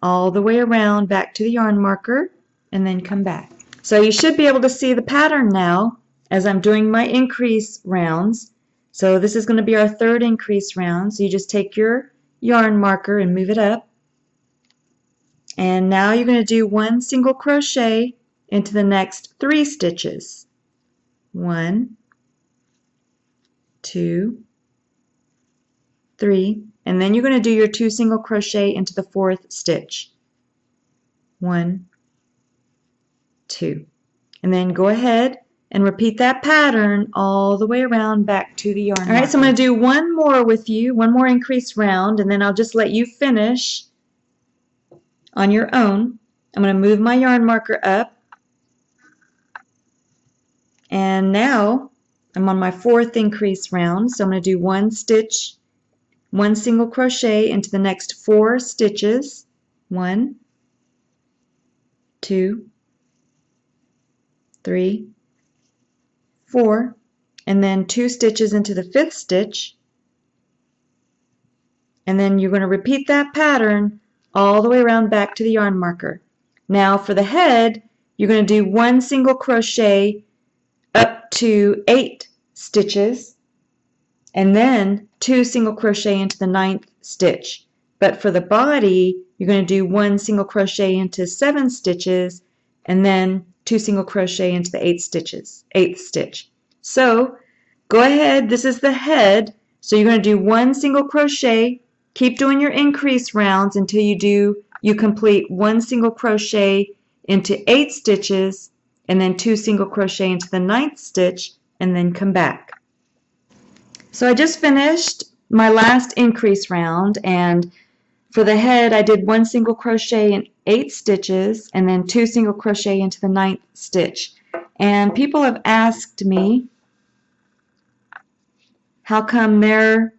all the way around back to the yarn marker, and then come back. So you should be able to see the pattern now as I'm doing my increase rounds. So this is going to be our 3rd increase round. So you just take your yarn marker and move it up. And now you're going to do 1 single crochet into the next 3 stitches. 1, 2, 3, and then you're going to do your 2 single crochet into the 4th stitch. 1, 2, and then go ahead and repeat that pattern all the way around back to the yarn marker. Alright, so I'm going to do one more with you, one more increase round, and then I'll just let you finish on your own. I'm going to move my yarn marker up, and now I'm on my 4th increase round, so I'm going to do 1 stitch, 1 single crochet into the next 4 stitches. 1, 2, 3, 4, and then 2 stitches into the 5th stitch, and then you're going to repeat that pattern all the way around back to the yarn marker. Now for the head, you're going to do 1 single crochet up to 8 stitches, and then 2 single crochet into the 9th stitch. But for the body, you're going to do 1 single crochet into 7 stitches, and then 2 single crochet into the 8th stitch. So go ahead, this is the head, so you're going to do 1 single crochet, keep doing your increase rounds until you complete 1 single crochet into 8 stitches, and then 2 single crochet into the 9th stitch, and then come back. So I just finished my last increase round, and for the head I did 1 single crochet in 8 stitches and then 2 single crochet into the 9th stitch. And people have asked me how come their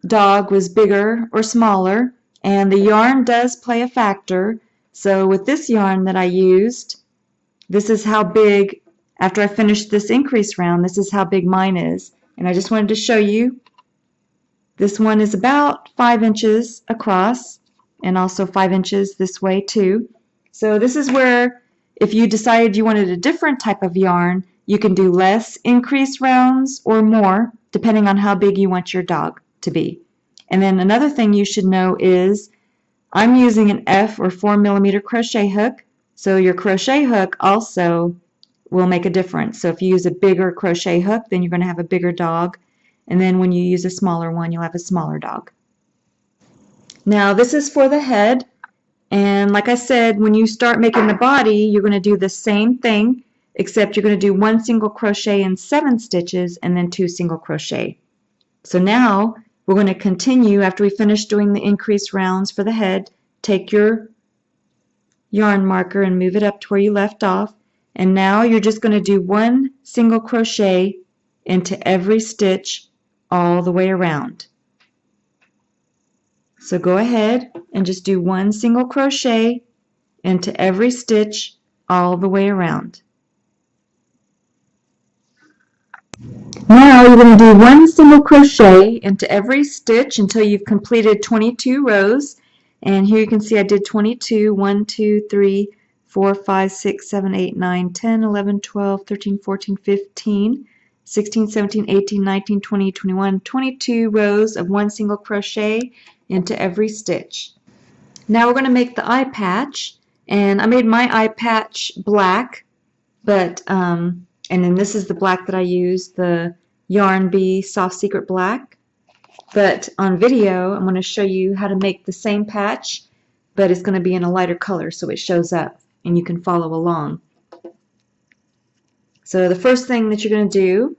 dog was bigger or smaller, and the yarn does play a factor. So with this yarn that I used, this is how big, after I finished this increase round, this is how big mine is. And I just wanted to show you. This one is about 5 inches across, and also 5 inches this way too. So this is where, if you decided you wanted a different type of yarn, you can do less increase rounds or more, depending on how big you want your dog to be. And then another thing you should know is I'm using an F or 4mm crochet hook, so your crochet hook also will make a difference. So if you use a bigger crochet hook, then you're going to have a bigger dog. And then when you use a smaller one, you'll have a smaller dog. Now this is for the head, and like I said, when you start making the body, you're going to do the same thing, except you're going to do 1 single crochet in 7 stitches and then 2 single crochet. So now we're going to continue after we finish doing the increase rounds for the head. Take your yarn marker and move it up to where you left off, and now you're just going to do 1 single crochet into every stitch all the way around. So go ahead and just do 1 single crochet into every stitch all the way around. Now you're going to do 1 single crochet into every stitch until you've completed 22 rows. And here you can see I did 22, 1, 2, 3, 4, 5, 6, 7, 8, 9, 10, 11, 12, 13, 14, 15, 16, 17, 18, 19, 20, 21, 22 rows of 1 single crochet into every stitch. Now we're going to make the eye patch, and I made my eye patch black, but and then this is the black that I used, the Yarn Bee Soft Secret Black. But on video, I'm going to show you how to make the same patch but it's going to be in a lighter color so it shows up and you can follow along. So the first thing that you're going to do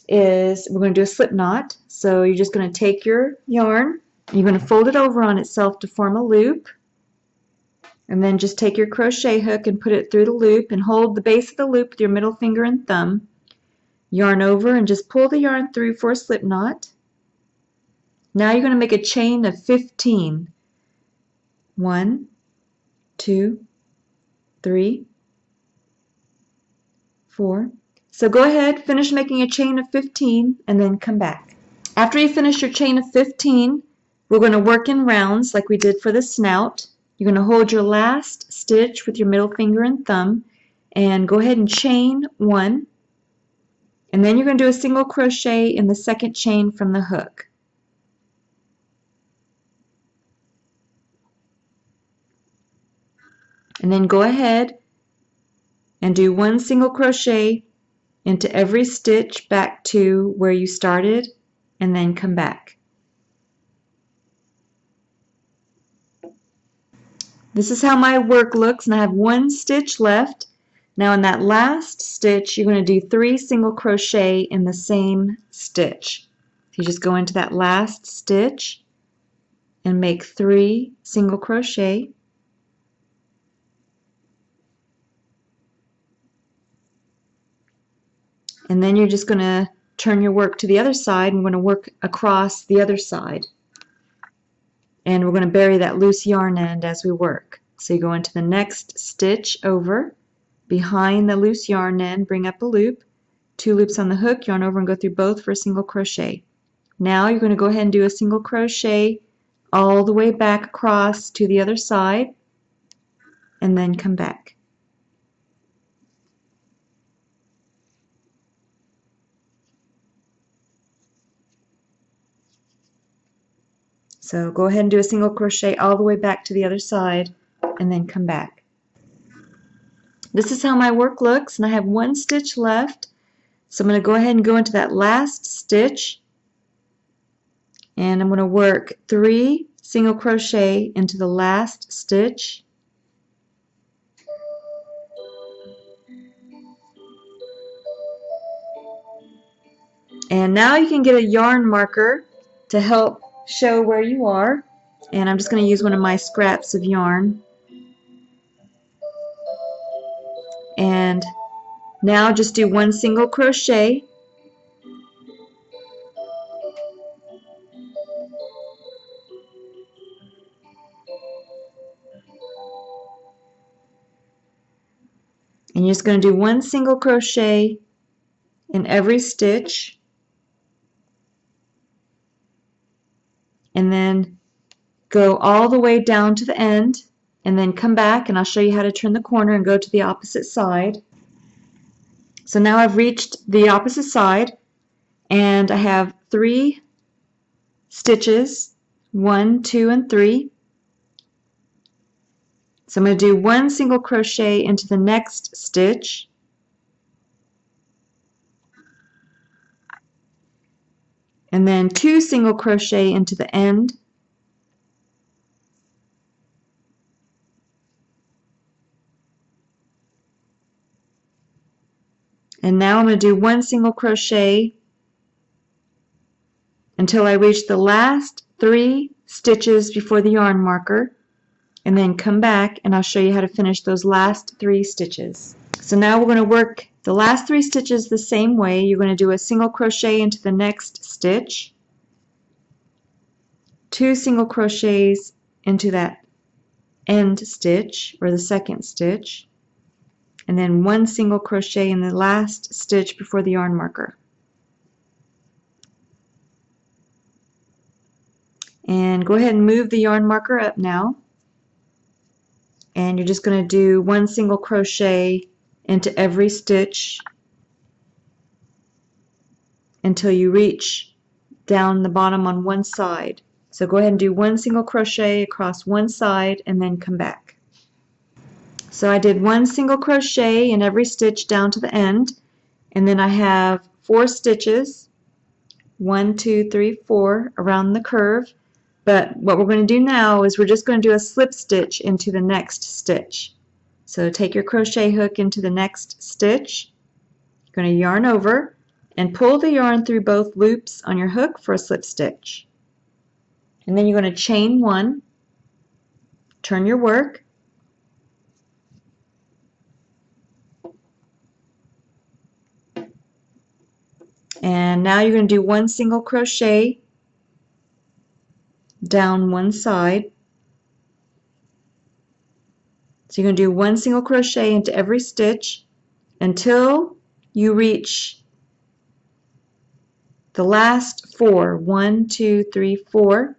is we're going to do a slip knot. So you're just going to take your yarn, you're going to fold it over on itself to form a loop, and then just take your crochet hook and put it through the loop and hold the base of the loop with your middle finger and thumb. Yarn over and just pull the yarn through for a slip knot. Now you're going to make a chain of 15. 1, 2, 3, 4. So go ahead, finish making a chain of 15 and then come back. After you finish your chain of 15, we're going to work in rounds like we did for the snout. You're going to hold your last stitch with your middle finger and thumb and go ahead and chain 1, and then you're going to do a single crochet in the second chain from the hook. And then go ahead and do 1 single crochet into every stitch back to where you started and then come back. This is how my work looks, and I have 1 stitch left. Now in that last stitch you're going to do 3 single crochet in the same stitch. So you just go into that last stitch and make 3 single crochet. And then you're just going to turn your work to the other side and we're going to work across the other side. And we're going to bury that loose yarn end as we work. So you go into the next stitch over, behind the loose yarn end, bring up a loop, 2 loops on the hook, yarn over and go through both for a single crochet. Now you're going to go ahead and do a single crochet all the way back across to the other side and then come back. So go ahead and do a single crochet all the way back to the other side and then come back. This is how my work looks, and I have 1 stitch left. So I'm going to go ahead and go into that last stitch, and I'm going to work 3 single crochet into the last stitch. And now you can get a yarn marker to help show where you are, and I'm just going to use one of my scraps of yarn. And now just do 1 single crochet and you're just going to do 1 single crochet in every stitch, and then go all the way down to the end and then come back, and I'll show you how to turn the corner and go to the opposite side. So now I've reached the opposite side and I have 3 stitches, 1, 2, and 3. So I'm going to do 1 single crochet into the next stitch, and then 2 single crochet into the end, and now I'm going to do 1 single crochet until I reach the last 3 stitches before the yarn marker, and then come back and I'll show you how to finish those last 3 stitches. So now we're going to work the last 3 stitches the same way. You're going to do a single crochet into the next stitch, 2 single crochets into that end stitch or the second stitch, and then 1 single crochet in the last stitch before the yarn marker. And go ahead and move the yarn marker up now, and you're just going to do 1 single crochet into every stitch until you reach down the bottom on one side. So go ahead and do 1 single crochet across one side and then come back. So I did 1 single crochet in every stitch down to the end, and then I have 4 stitches, 1, 2, 3, 4 around the curve. But what we're going to do now is we're just going to do a slip stitch into the next stitch. So take your crochet hook into the next stitch. You're going to yarn over and pull the yarn through both loops on your hook for a slip stitch. And then you're going to chain one, turn your work, and now you're going to do one single crochet down one side. So you're going to do one single crochet into every stitch until you reach the last four. 1, 2, 3, 4.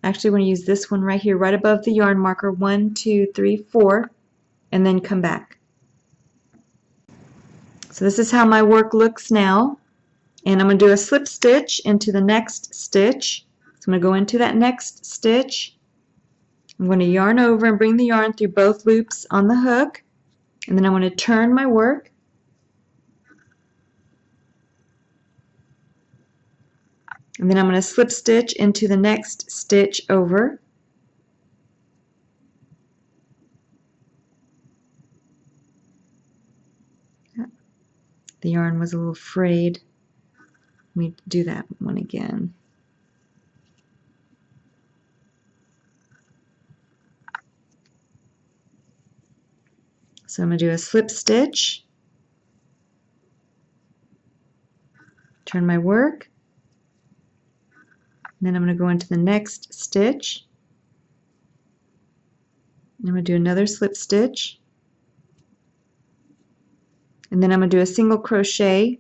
Actually, we're going to use this one right here, right above the yarn marker. 1, 2, 3, 4, and then come back. So this is how my work looks now. And I'm going to do a slip stitch into the next stitch. So I'm going to go into that next stitch. I'm going to yarn over and bring the yarn through both loops on the hook. And then I'm going to turn my work. And then I'm going to slip stitch into the next stitch over. The yarn was a little frayed. Let me do that one again. So I'm going to do a slip stitch, turn my work, and then I'm going to go into the next stitch. I'm going to do another slip stitch, and then I'm going to do a single crochet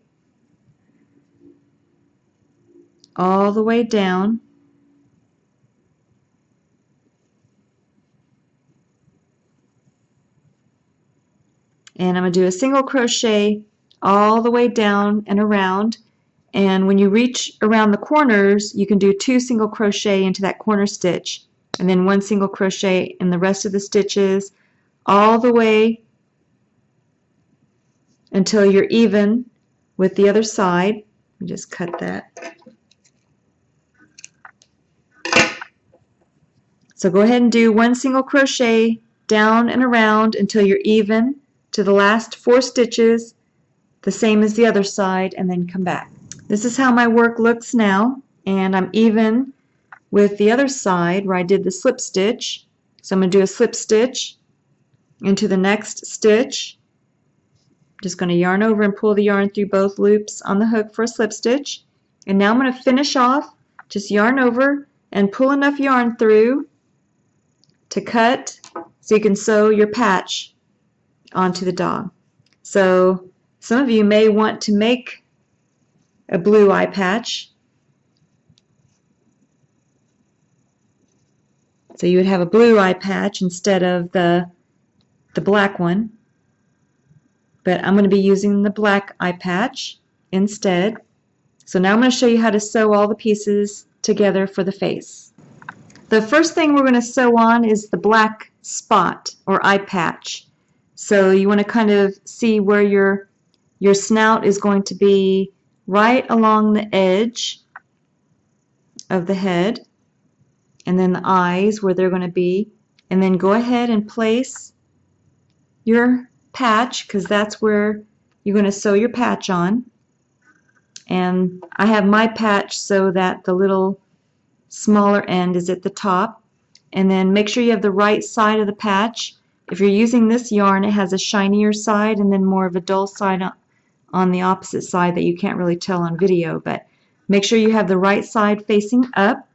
all the way down, and I'm going to do a single crochet all the way down and around. And when you reach around the corners, you can do 2 single crochet into that corner stitch, and then 1 single crochet in the rest of the stitches all the way until you're even with the other side. Let me just cut that. So go ahead and do 1 single crochet down and around until you're even to the last 4 stitches, the same as the other side, and then come back. This is how my work looks now, and I'm even with the other side where I did the slip stitch. So I'm going to do a slip stitch into the next stitch. Just going to yarn over and pull the yarn through both loops on the hook for a slip stitch. And now I'm going to finish off. Just yarn over and pull enough yarn through to cut so you can sew your patch onto the dog. So some of you may want to make a blue eye patch. So you would have a blue eye patch instead of the black one. But I'm going to be using the black eye patch instead. So now I'm going to show you how to sew all the pieces together for the face. The first thing we're going to sew on is the black spot or eye patch. So you want to kind of see where your snout is going to be right along the edge of the head, and then the eyes where they're going to be, and then go ahead and place your patch, because that's where you're going to sew your patch on. And I have my patch so that the little smaller end is at the top. And then make sure you have the right side of the patch. If you're using this yarn, it has a shinier side and then more of a dull side on the opposite side that you can't really tell on video. But make sure you have the right side facing up.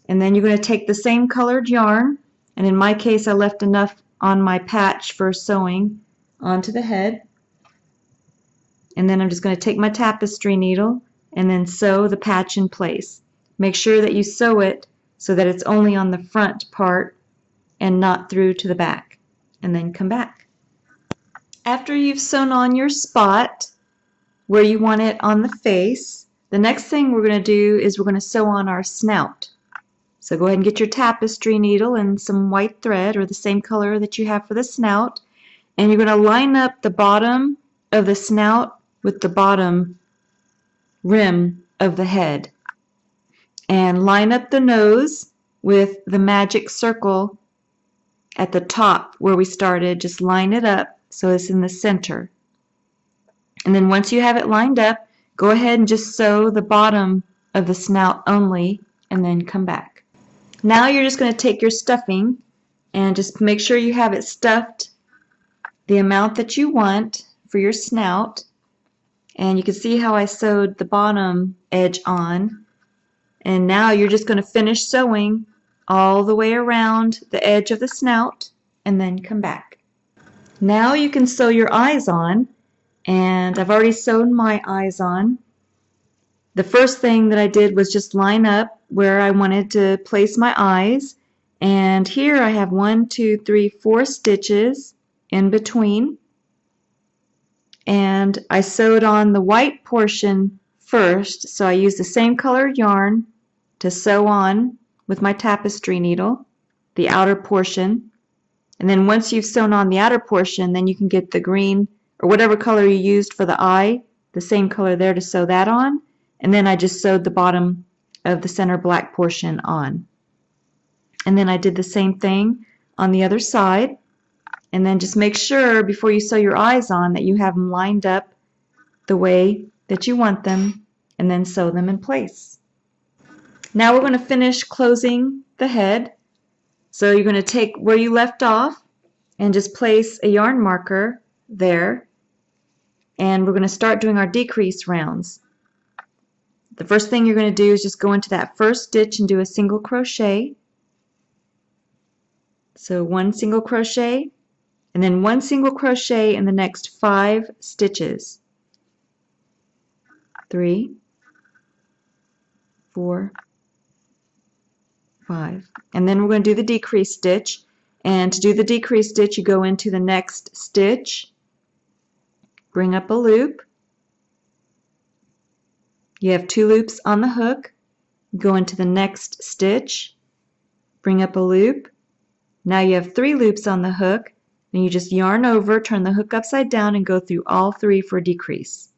And then you're going to take the same colored yarn, and in my case I left enough on my patch for sewing onto the head. And then I'm just going to take my tapestry needle and then sew the patch in place. Make sure that you sew it so that it's only on the front part and not through to the back, and then come back. After you've sewn on your spot where you want it on the face, the next thing we're going to do is we're going to sew on our snout. So go ahead and get your tapestry needle and some white thread, or the same color that you have for the snout, and you're going to line up the bottom of the snout with the bottom rim of the head. and line up the nose with the magic circle at the top where we started. Just line it up so it's in the center. And then once you have it lined up, go ahead and just sew the bottom of the snout only and then come back. Now you're just going to take your stuffing and just make sure you have it stuffed the amount that you want for your snout. And you can see how I sewed the bottom edge on. And now you're just going to finish sewing all the way around the edge of the snout and then come back. Now you can sew your eyes on, and I've already sewn my eyes on. The first thing that I did was just line up where I wanted to place my eyes, and here I have 1, 2, 3, 4 stitches in between, and I sewed on the white portion first, so I used the same color yarn to sew on with my tapestry needle, the outer portion. And then once you've sewn on the outer portion, then you can get the green or whatever color you used for the eye, the same color there to sew that on. And then I just sewed the bottom of the center black portion on. And then I did the same thing on the other side. And then just make sure before you sew your eyes on that you have them lined up the way that you want them, and then sew them in place. Now we're going to finish closing the head. So you're going to take where you left off and just place a yarn marker there, and we're going to start doing our decrease rounds. The first thing you're going to do is just go into that first stitch and do a single crochet. So 1 single crochet, and then 1 single crochet in the next 5 stitches. 3, 4, 5. And then we're going to do the decrease stitch. And to do the decrease stitch, you go into the next stitch, bring up a loop. You have 2 loops on the hook. Go into the next stitch, bring up a loop. Now you have 3 loops on the hook. Then you just yarn over, turn the hook upside down, and go through all 3 for a decrease.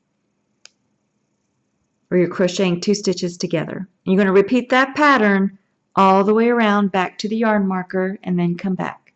Or you're crocheting 2 stitches together. And you're going to repeat that pattern all the way around back to the yarn marker and then come back.